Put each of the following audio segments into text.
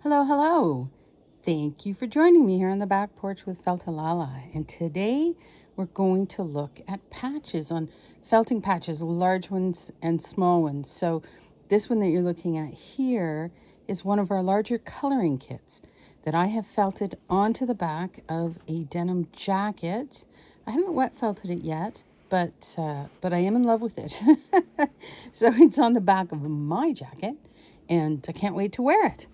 Hello, hello. Thank you for joining me here on the back porch with Feltalala. And today we're going to look at patches on felting patches, large ones and small ones. So this one that you're looking at here is one of our larger coloring kits that I have felted onto the back of a denim jacket. I haven't wet felted it yet, but I am in love with it. So it's on the back of my jacket and I can't wait to wear it.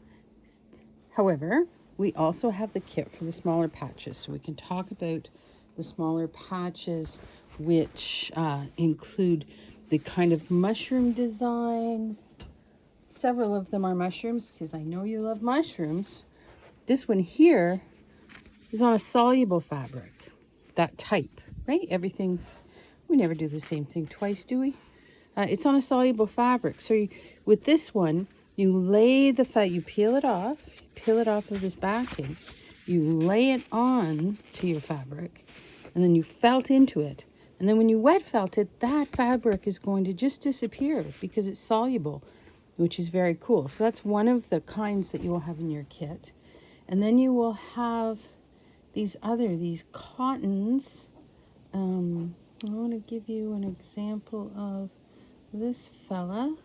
However, we also have the kit for the smaller patches. So we can talk about the smaller patches, which include the kind of mushroom designs. Several of them are mushrooms because I know you love mushrooms. This one here is on a soluble fabric, that type, right? We never do the same thing twice, do we? It's on a soluble fabric. So with this one, you lay you peel it off of this backing, you lay it on to your fabric, and then you felt into it. And then when you wet felt it, that fabric is going to just disappear because it's soluble, which is very cool. So that's one of the kinds that you will have in your kit. And then you will have these cottons. I want to give you an example of this fella.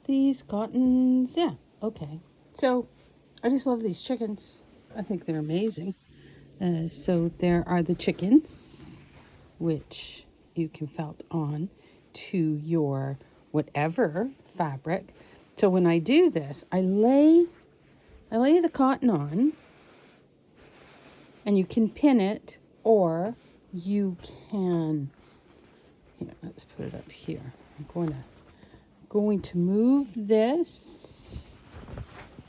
These cottons, yeah, okay. So I just love these chickens. I think they're amazing. So there are the chickens, which you can felt on to your whatever fabric. So when I do this, I lay the cotton on, and you can pin it, or you can, here, let's put it up here. I'm going to move this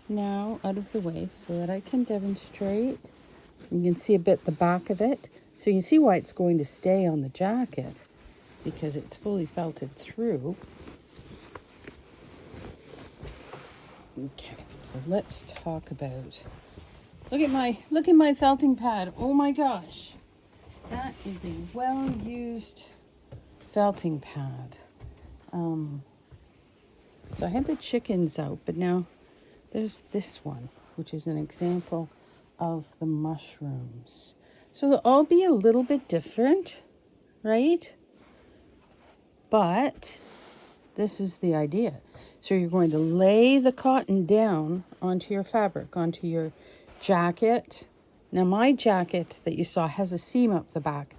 now out of the way so that I can demonstrate. You can see a bit the back of it. So you can see why it's going to stay on the jacket, because it's fully felted through. Okay, so let's talk about, look at my felting pad. Oh my gosh. That is a well-used felting pad. So I had the chickens out, but now there's this one, which is an example of the mushrooms. So they'll all be a little bit different, right? But this is the idea. So you're going to lay the cotton down onto your fabric, onto your jacket. Now my jacket that you saw has a seam up the back.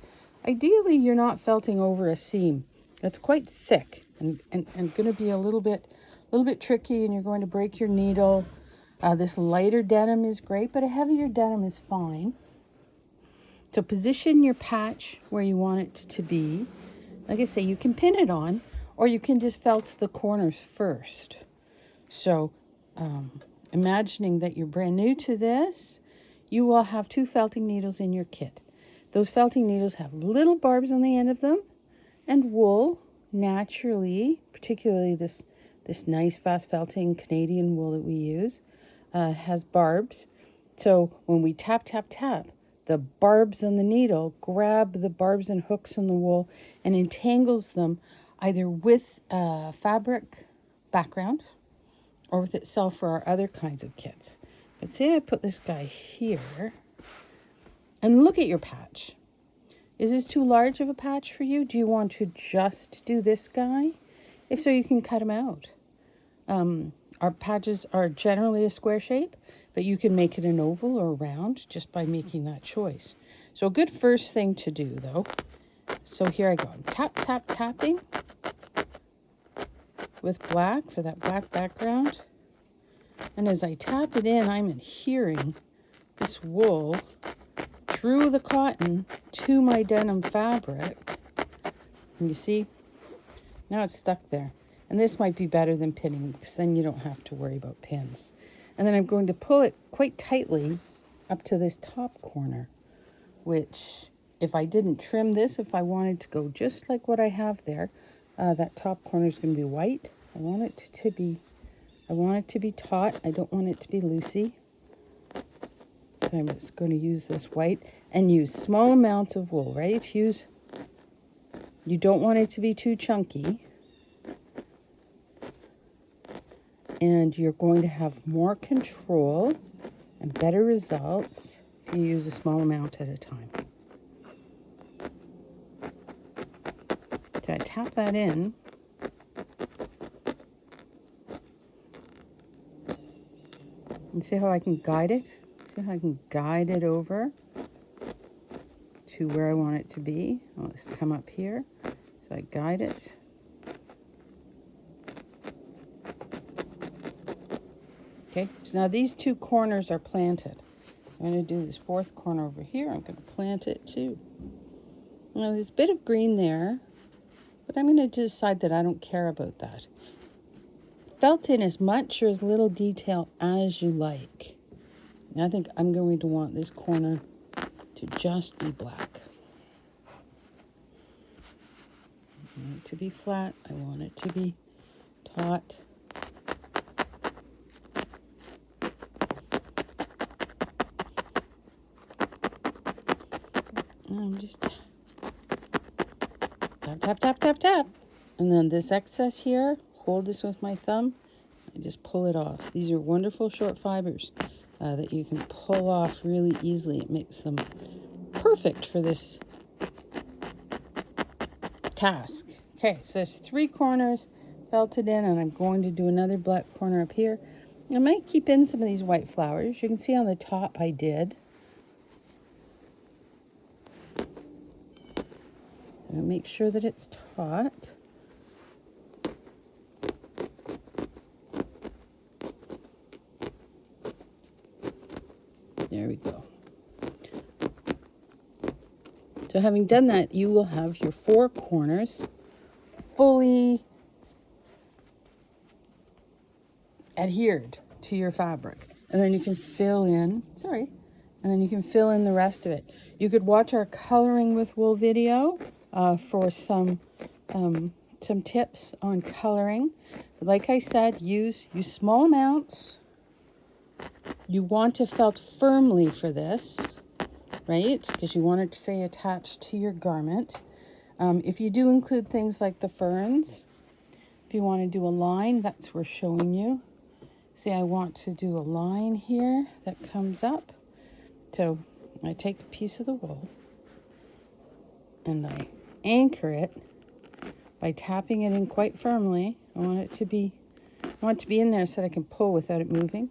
Ideally, you're not felting over a seam. It's quite thick and going to be a little bit tricky, and you're going to break your needle. This lighter denim is great, but a heavier denim is fine. So position your patch where you want it to be. Like I say, you can pin it on, or you can just felt the corners first. So imagining that you're brand new to this, you will have 2 felting needles in your kit. Those felting needles have little barbs on the end of them, and wool naturally, particularly this nice fast felting Canadian wool that we use, has barbs. So when we tap, the barbs on the needle grab the barbs and hooks on the wool and entangles them either with a fabric background or with itself for our other kinds of kits. But say I put this guy here, and look at your patch. Is this too large of a patch for you? Do you want to just do this guy? If so, you can cut him out. Our patches are generally a square shape, but you can make it an oval or round just by making that choice. So a good first thing to do, though, so here I go. I'm tapping with black for that black background. And as I tap it in, I'm adhering this wool through the cotton to my denim fabric. And you see, now it's stuck there. And this might be better than pinning, because then you don't have to worry about pins. And then I'm going to pull it quite tightly up to this top corner, which if I didn't trim this, if I wanted to go just like what I have there, that top corner is going to be white. I want it to be taut. I don't want it to be loosey. So I'm just going to use this white and use small amounts of wool, right? You don't want it to be too chunky. And you're going to have more control and better results if you use a small amount at a time. Okay, I tap that in. And see how I can guide it? See how I can guide it over to where I want it to be? I want this to come up here. So I guide it. Okay, so now these two corners are planted. I'm going to do this fourth corner over here. I'm going to plant it too. Now there's a bit of green there, but I'm going to decide that I don't care about that. Felt in as much or as little detail as you like. And I think I'm going to want this corner to just be black. I want it to be flat. I want it to be taut. I'm just tap, tap, tap, tap, tap. And then this excess here, hold this with my thumb and just pull it off. These are wonderful short fibers that you can pull off really easily. It makes them perfect for this task. Okay, so there's 3 corners felted in, and I'm going to do another black corner up here. I might keep in some of these white flowers. You can see on the top I did. And make sure that it's taut. There we go. So having done that, you will have your 4 corners fully adhered to your fabric. And then you can fill in, and then you can fill in the rest of it. You could watch our coloring with wool video for some tips on coloring. Like I said, use small amounts. You want to felt firmly for this, right? Because you want it to stay attached to your garment. If you do include things like the ferns, if you want to do a line, that's where showing you. See, I want to do a line here that comes up. So I take a piece of the wool and I anchor it by tapping it in quite firmly. I want it to be in there so that I can pull without it moving.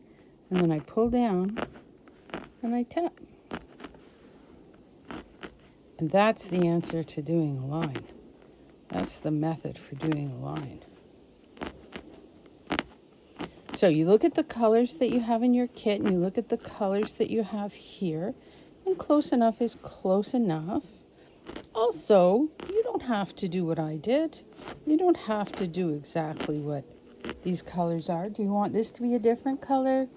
And then I pull down and I tap. And that's the answer to doing a line. That's the method for doing a line. So you look at the colors that you have in your kit and you look at the colors that you have here, and close enough is close enough. Also, you don't have to do what I did. You don't have to do exactly what these colors are. Do you want this to be a different color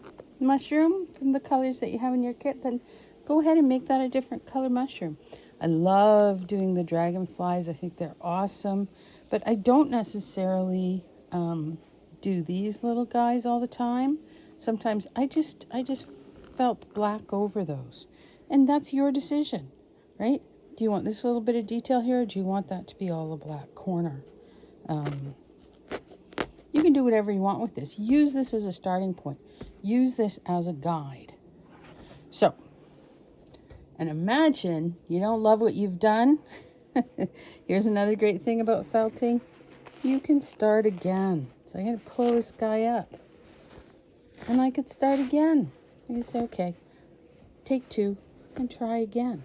mushroom from the colors that you have in your kit? Then go ahead and make that a different color mushroom. I love doing the dragonflies. I think they're awesome, but I don't necessarily do these little guys all the time. Sometimes I just felt black over those, and that's your decision, right? Do you want this little bit of detail here, or do you want that to be all a black corner? You can do whatever you want with this. Use this as a starting point. Use this as a guide. So, and imagine you don't love what you've done. Here's another great thing about felting. You can start again. So I'm going to pull this guy up. And I could start again. I can say, okay, take 2 and try again.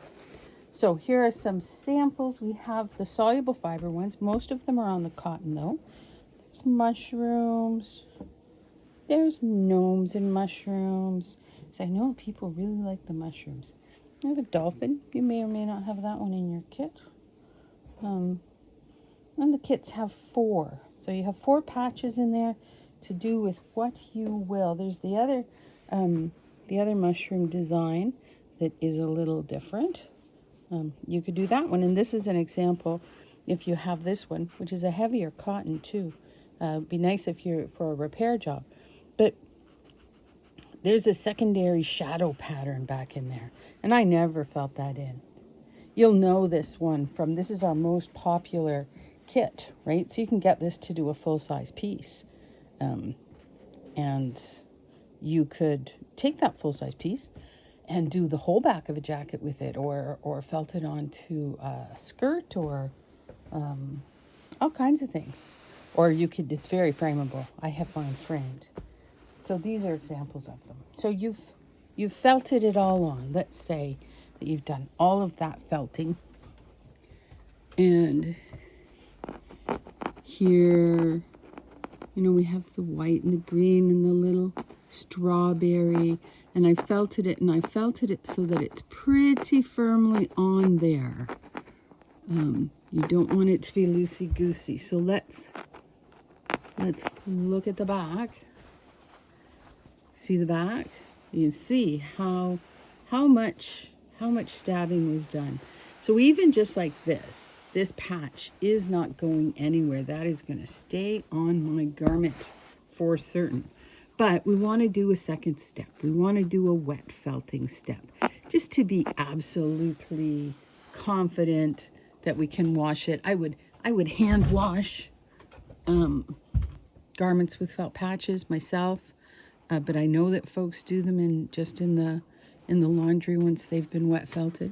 So here are some samples. We have the soluble fiber ones. Most of them are on the cotton though. There's mushrooms. There's gnomes and mushrooms. So I know people really like the mushrooms. I have a dolphin. You may or may not have that one in your kit. And the kits have 4. So you have 4 patches in there to do with what you will. There's the other mushroom design that is a little different. You could do that one. And this is an example if you have this one, which is a heavier cotton too. Be nice if you're for a repair job. But there's a secondary shadow pattern back in there. And I never felt that in. You'll know this one from, this is our most popular kit, right? So you can get this to do a full-size piece. And you could take that full-size piece and do the whole back of a jacket with it, or felt it onto a skirt, or all kinds of things. Or you could, it's very frameable. I have mine framed. So these are examples of them. So you've felted it all on. Let's say that you've done all of that felting. And here, we have the white and the green and the little strawberry. And I felted it, and I felted it so that it's pretty firmly on there. You don't want it to be loosey-goosey. So let's look at the back. See the back? You can see how much stabbing was done. So even just like this patch is not going anywhere. That is going to stay on my garment for certain. But we want to do a second step. We want to do a wet felting step, just to be absolutely confident that we can wash it. I would hand wash garments with felt patches myself, but I know that folks do them in the laundry once they've been wet felted.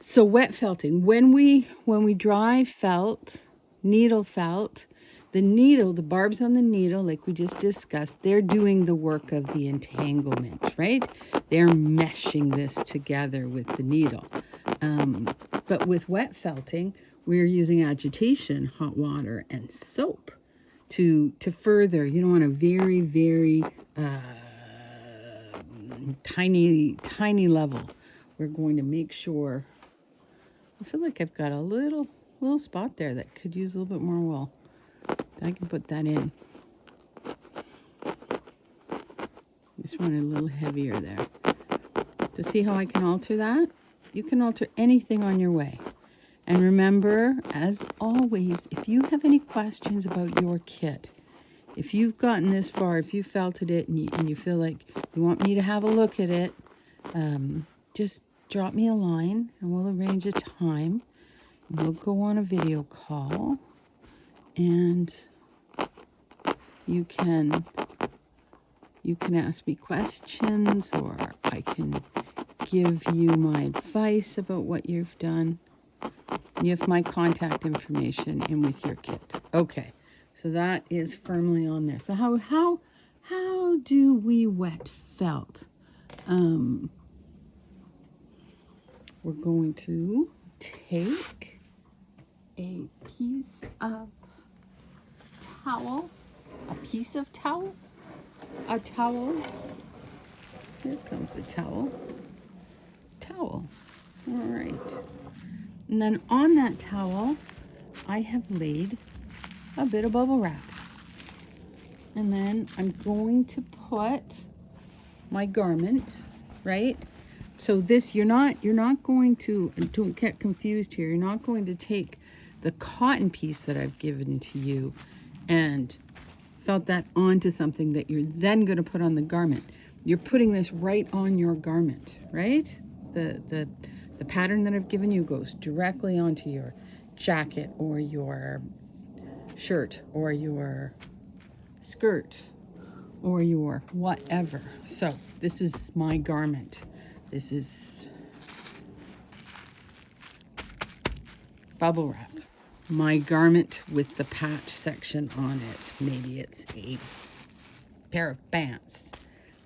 So wet felting, when we dry felt, needle felt, the barbs on the needle, like we just discussed, they're doing the work of the entanglement, right? They're meshing this together with the needle. But with wet felting, we're using agitation, hot water, and soap to further, on a very, very tiny level. We're going to make sure. I feel like I've got a little spot there that could use a little bit more wool. I can put that in. Just want it a little heavier there. To see how I can alter that? You can alter anything on your way. And remember, as always, if you have any questions about your kit, if you've gotten this far, if you felted it and you feel like you want me to have a look at it, just drop me a line and we'll arrange a time. We'll go on a video call, and you can ask me questions, or I can give you my advice about what you've done. You have my contact information in with your kit. Okay, so that is firmly on there. So how do we wet felt? We're going to take a piece of towel, a towel. Here comes the towel. All right. And then on that towel, I have laid a bit of bubble wrap. And then I'm going to put my garment, right? So this, you're not going to, don't get confused here, you're not going to take the cotton piece that I've given to you and felt that onto something that you're then going to put on the garment. You're putting this right on your garment, right? The pattern that I've given you goes directly onto your jacket or your shirt or your skirt or your whatever. So this is my garment. This is bubble wrap. My garment with the patch section on it. Maybe it's a pair of pants.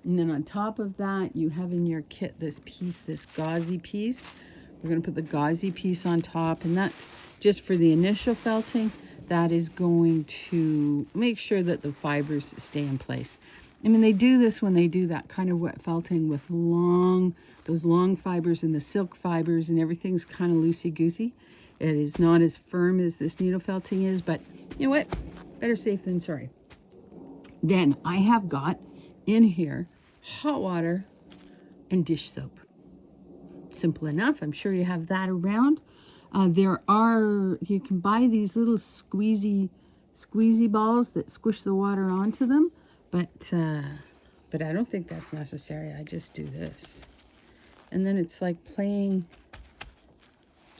And then on top of that, you have in your kit this piece, this gauzy piece. We're going to put the gauzy piece on top, and that's just for the initial felting. That is going to make sure that the fibers stay in place. I mean, they do this when they do that kind of wet felting with those long fibers and the silk fibers, and everything's kind of loosey-goosey. It is not as firm as this needle felting is, but you know what? Better safe than sorry. Then I have got in here hot water and dish soap. Simple enough. I'm sure you have that around. You can buy these little squeezy balls that squish the water onto them, but I don't think that's necessary. I just do this. And then it's like playing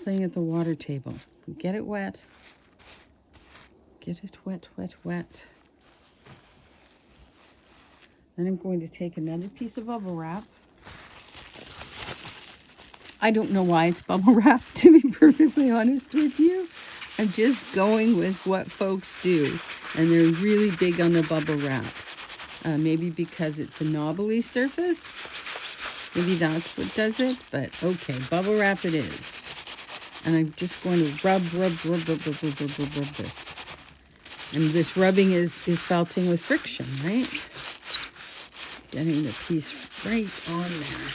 at the water table. Get it wet. Get it wet, wet, wet. Then I'm going to take another piece of bubble wrap. I don't know why it's bubble wrap, to be perfectly honest with you. I'm just going with what folks do, and they're really big on the bubble wrap. Maybe because it's a knobbly surface. Maybe that's what does it, but okay, bubble wrap it is. And I'm just going to rub this. And this rubbing is felting with friction, right? Getting the piece right on there.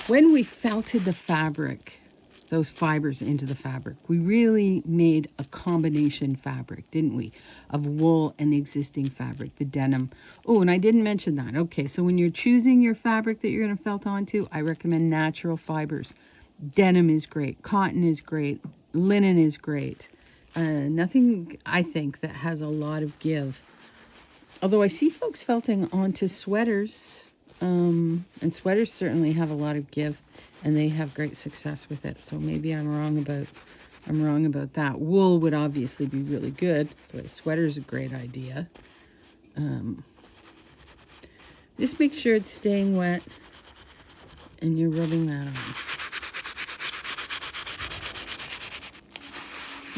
When we felted the fabric, those fibers into the fabric, we really made a combination fabric, didn't we? Of wool and the existing fabric, the denim. Oh, and I didn't mention that. Okay, so when you're choosing your fabric that you're going to felt onto, I recommend natural fibers. Denim is great. Cotton is great. Linen is great. Nothing, I think, that has a lot of give. Although I see folks felting onto sweaters, and sweaters certainly have a lot of give, and they have great success with it. So maybe I'm wrong about that. Wool would obviously be really good. So a sweater's a great idea. Just make sure it's staying wet, and you're rubbing that on.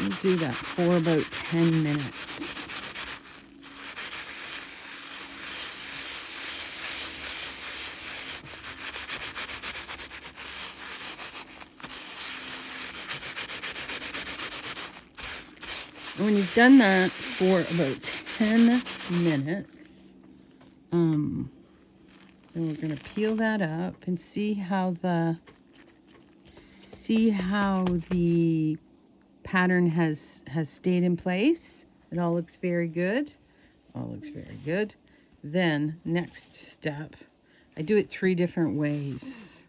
You do that for about 10 minutes. And when you've done that for about 10 minutes, then we're going to peel that up and see how the pattern has stayed in place. It all looks very good. All looks very good. Then next step, I do it 3 different ways.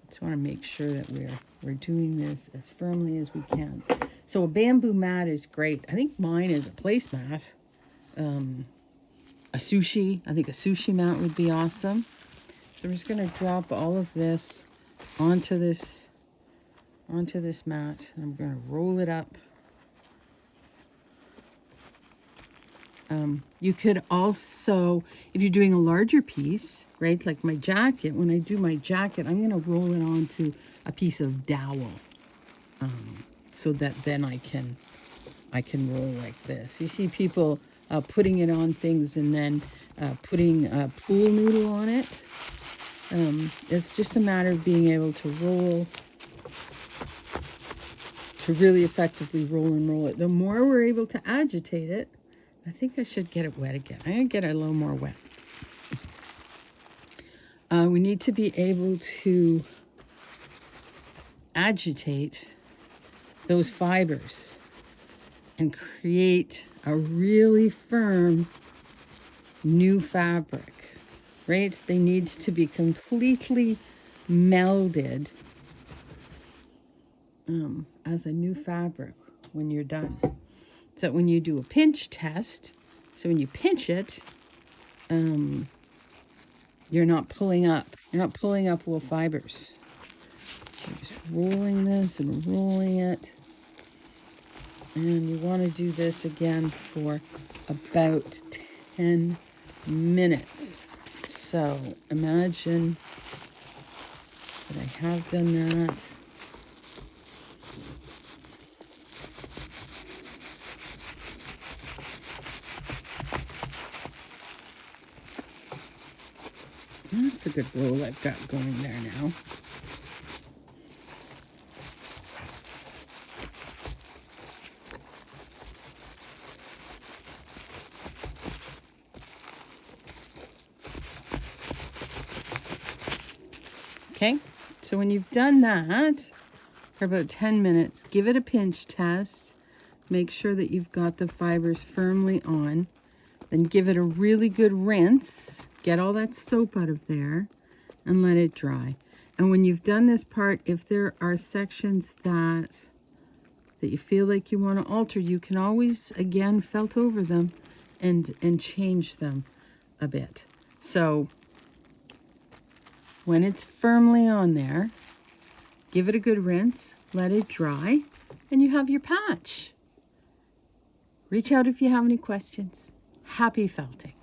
Just want to make sure that we're doing this as firmly as we can. So a bamboo mat is great. I think mine is a placemat. I think a sushi mat would be awesome. So I'm just going to drop all of this onto this mat. I'm going to roll it up. You could also, if you're doing a larger piece, right, like my jacket, when I do my jacket, I'm going to roll it onto a piece of dowel, so that then I can roll like this. You see people putting it on things and then putting a pool noodle on it. It's just a matter of being able to roll, to really effectively roll it. The more we're able to agitate it, I think I should get it wet again. I'm going to get it a little more wet. We need to be able to agitate those fibers and create a really firm new fabric, right? They need to be completely melded as a new fabric when you're done. So when you do a pinch test, so when you pinch it, you're not pulling up wool fibers. So just rolling this and rolling it. And you want to do this again for about 10 minutes. So imagine that I have done that. That's a good roll I've got going there now. Okay, so when you've done that for about 10 minutes, give it a pinch test. Make sure that you've got the fibers firmly on. Then give it a really good rinse. Get all that soap out of there and let it dry. And when you've done this part, if there are sections that you feel like you want to alter, you can always, again, felt over them and change them a bit. So When it's firmly on there, give it a good rinse, let it dry, and you have your patch. Reach out if you have any questions. Happy felting.